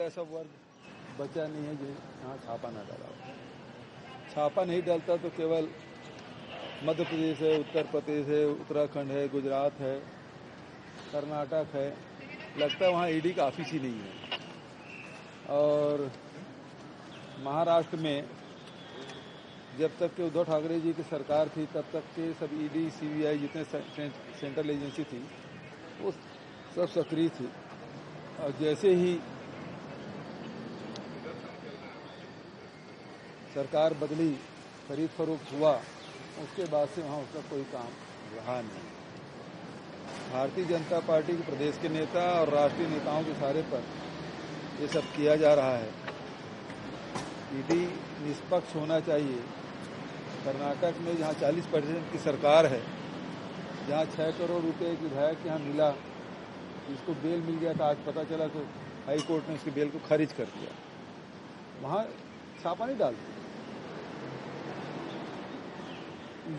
ऐसा वर्ग बचा नहीं है जो यहाँ छापा ना डाला हो। छापा नहीं डालता तो केवल मध्य प्रदेश है, उत्तर प्रदेश है, उत्तराखंड है, गुजरात है, कर्नाटक है, लगता है वहाँ ईडी का ऑफिस ही नहीं है। और महाराष्ट्र में जब तक कि उद्धव ठाकरे जी की सरकार थी तब तक के सब ईडी, सीबीआई जितने सेंट्रल एजेंसी थी वो सब सक्रिय थी। और जैसे ही सरकार बदली, खरीद फरोख्त हुआ, उसके बाद से वहाँ उसका कोई काम रहा नहीं। भारतीय जनता पार्टी के प्रदेश के नेता और राष्ट्रीय नेताओं के इशारे पर ये सब किया जा रहा है। ईडी निष्पक्ष होना चाहिए। कर्नाटक में जहाँ 40% की सरकार है, जहाँ 6 करोड़ रुपए की विधायक यहाँ मिला, जिसको बेल मिल गया था, आज पता चला तो हाई कोर्ट ने उसकी बेल को खारिज कर दिया। वहाँ छापा नहीं डालते।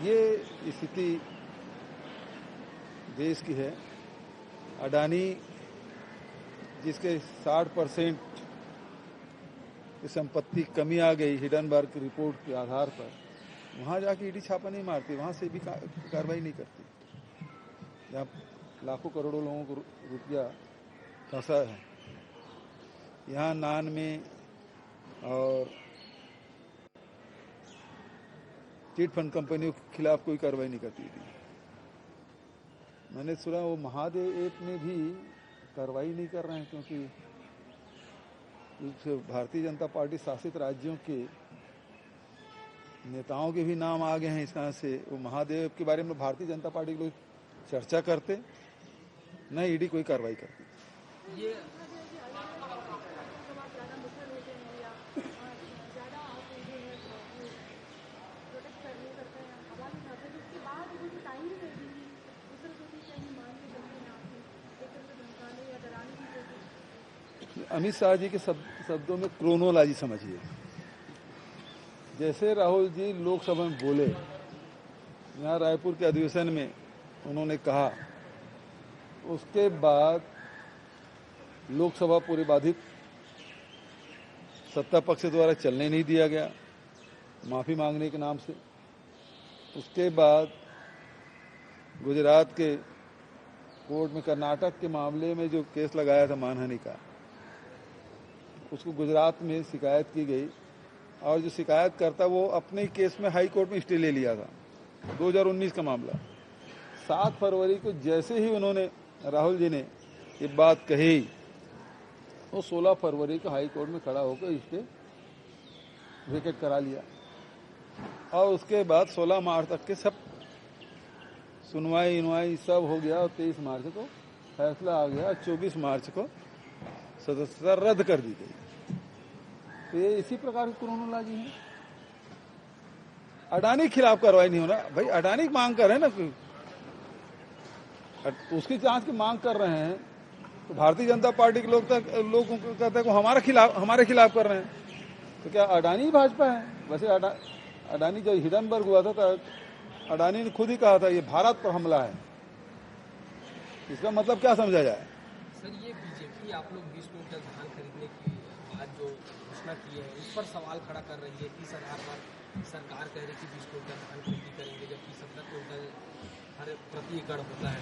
ये स्थिति देश की है। अडानी जिसके 60% की संपत्ति कमी आ गई हिडनबर्ग की रिपोर्ट के आधार पर, वहाँ जाके ईडी छापा नहीं मारती, वहाँ से भी कार्रवाई नहीं करती। जहाँ लाखों करोड़ों लोगों को रुपया फंसा है, यहाँ नान में और चिट फंड कंपनियों के खिलाफ कोई कार्रवाई नहीं करती थी। मैंने सुना वो महादेव ऐप में भी कार्रवाई नहीं कर रहे हैं, क्योंकि भारतीय जनता पार्टी शासित राज्यों के नेताओं के भी नाम आ गए हैं इस तरह से। वो महादेव ऐप के बारे में भारतीय जनता पार्टी के लोग चर्चा करते, न ईडी कोई कार्रवाई करती। ये अमित शाह जी के शब्दों में क्रोनोलॉजी समझिए। जैसे राहुल जी लोकसभा में बोले, यहाँ रायपुर के अधिवेशन में उन्होंने कहा, उसके बाद लोकसभा पूरी बाधित, सत्ता पक्ष द्वारा चलने नहीं दिया गया माफी मांगने के नाम से। उसके बाद गुजरात के कोर्ट में कर्नाटक के मामले में जो केस लगाया था मानहानि का, उसको गुजरात में शिकायत की गई और जो शिकायत करता वो अपने केस में हाई कोर्ट में स्टे ले लिया था। 2019 का मामला। 7 फरवरी को जैसे ही उन्होंने, राहुल जी ने ये बात कही, वो 16 फरवरी को हाई कोर्ट में खड़ा होकर स्टे विकेट करा लिया। और उसके बाद 16 मार्च तक के सब सुनवाई सब हो गया और 23 मार्च को फैसला आ गया। 24 मार्च को सदस्यता रद्द कर दी गई। तो ये इसी प्रकार की क्रोनोलॉजी है। अडानी के खिलाफ कार्रवाई नहीं होना। भाई अडानी की मांग कर रहे हैं ना, उसकी जांच की मांग कर रहे हैं, तो भारतीय जनता पार्टी के लोग कहते हैं कि हमारे खिलाफ कर रहे हैं। तो क्या अडानी ही भाजपा है? वैसे अडानी जब हिडनबर्ग हुआ था तो अडानी ने खुद ही कहा था ये भारत पर हमला है। इसका मतलब क्या समझा जाए? सर, ये बीजेपी आप लोग 20 क्विंटल धान खरीदने की बात जो घोषणा की है, उस पर सवाल खड़ा कर रही है। किस आधार पर सरकार कह रही है कि 20 क्विंटल धान खरीदी करेंगे, जबकि 17 क्विंटल हर प्रति एकड़ होता है।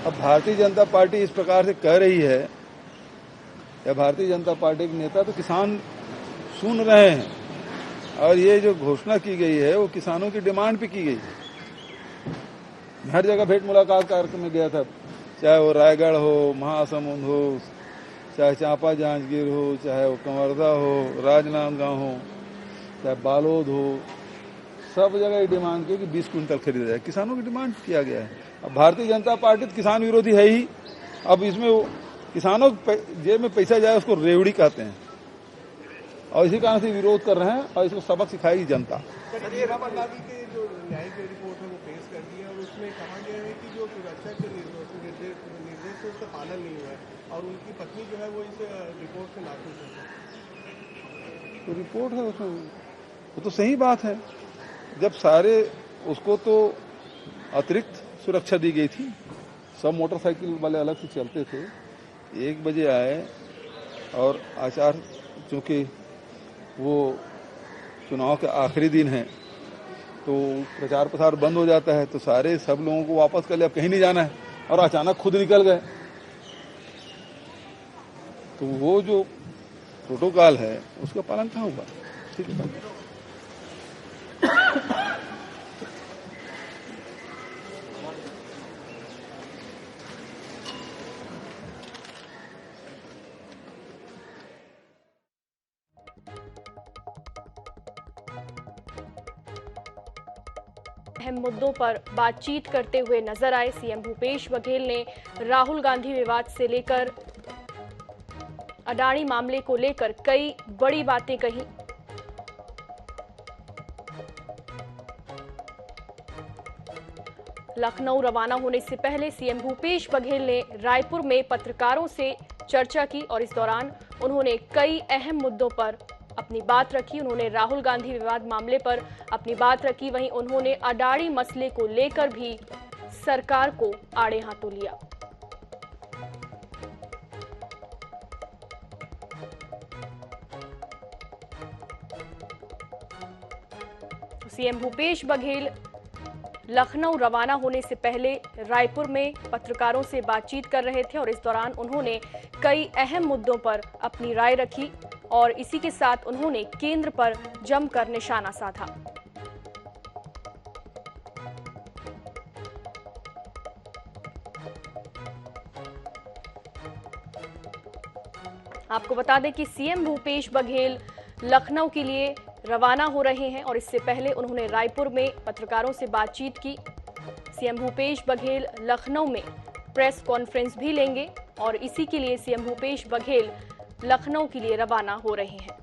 अब भारतीय जनता पार्टी इस प्रकार से कह रही है, या भारतीय जनता पार्टी के नेता तो किसान सुन रहे हैं, और ये जो घोषणा की गई है वो किसानों की डिमांड पे की गई है। हर जगह भेंट मुलाकात कार्यक्रम में गया था, चाहे वो रायगढ़ हो, महासमुंद हो, चाहे चांपा जांजगीर हो, चाहे वो कंवर्धा हो, राजनांदगांव हो, चाहे बालोद हो, सब जगह ये डिमांड की कि 20 क्विंटल खरीदा जाए। किसानों की डिमांड किया गया है। अब भारतीय जनता पार्टी तो किसान विरोधी है ही। अब इसमें वो किसानों के जेब में पैसा जाए उसको रेवड़ी कहते हैं, और इसी कारण से विरोध कर रहे हैं और इसको सबक सिखाएगी जनता। जो न्यायिक रिपोर्ट है वो पेश कर दी है और उसमें कहा गया है कि जो सुरक्षा के निर्देश से उसका पालन नहीं हुआ है और उनकी पत्नी जो है वो इस रिपोर्ट से नाखुश है। तो रिपोर्ट है उसमें, वो तो सही बात है। जब सारे उसको तो अतिरिक्त सुरक्षा दी गई थी, सब मोटरसाइकिल वाले अलग से चलते थे। 1 बजे आए, और आचार, चूँकि वो चुनाव के आखिरी दिन है तो प्रचार प्रसार बंद हो जाता है, तो सारे सब लोगों को वापस कर लिया, अब कहीं नहीं जाना है, और अचानक खुद निकल गए। तो वो जो प्रोटोकॉल है उसका पालन कहाँ हुआ? ठीक है। अहम मुद्दों पर बातचीत करते हुए नजर आए। सीएम भूपेश बघेल ने राहुल गांधी विवाद से लेकर अडानी मामले को लेकर कई बड़ी बातें कही। लखनऊ रवाना होने से पहले सीएम भूपेश बघेल ने रायपुर में पत्रकारों से चर्चा की और इस दौरान उन्होंने कई अहम मुद्दों पर अपनी बात रखी। उन्होंने राहुल गांधी विवाद मामले पर अपनी बात रखी, वहीं उन्होंने अडानी मसले को लेकर भी सरकार को आड़े हाथों लिया। सीएम भूपेश बघेल लखनऊ रवाना होने से पहले रायपुर में पत्रकारों से बातचीत कर रहे थे और इस दौरान उन्होंने कई अहम मुद्दों पर अपनी राय रखी और इसी के साथ उन्होंने केंद्र पर जमकर निशाना साधा। आपको बता दें कि सीएम भूपेश बघेल लखनऊ के लिए रवाना हो रहे हैं और इससे पहले उन्होंने रायपुर में पत्रकारों से बातचीत की। सीएम भूपेश बघेल लखनऊ में प्रेस कॉन्फ्रेंस भी लेंगे और इसी के लिए सीएम भूपेश बघेल लखनऊ के लिए रवाना हो रहे हैं।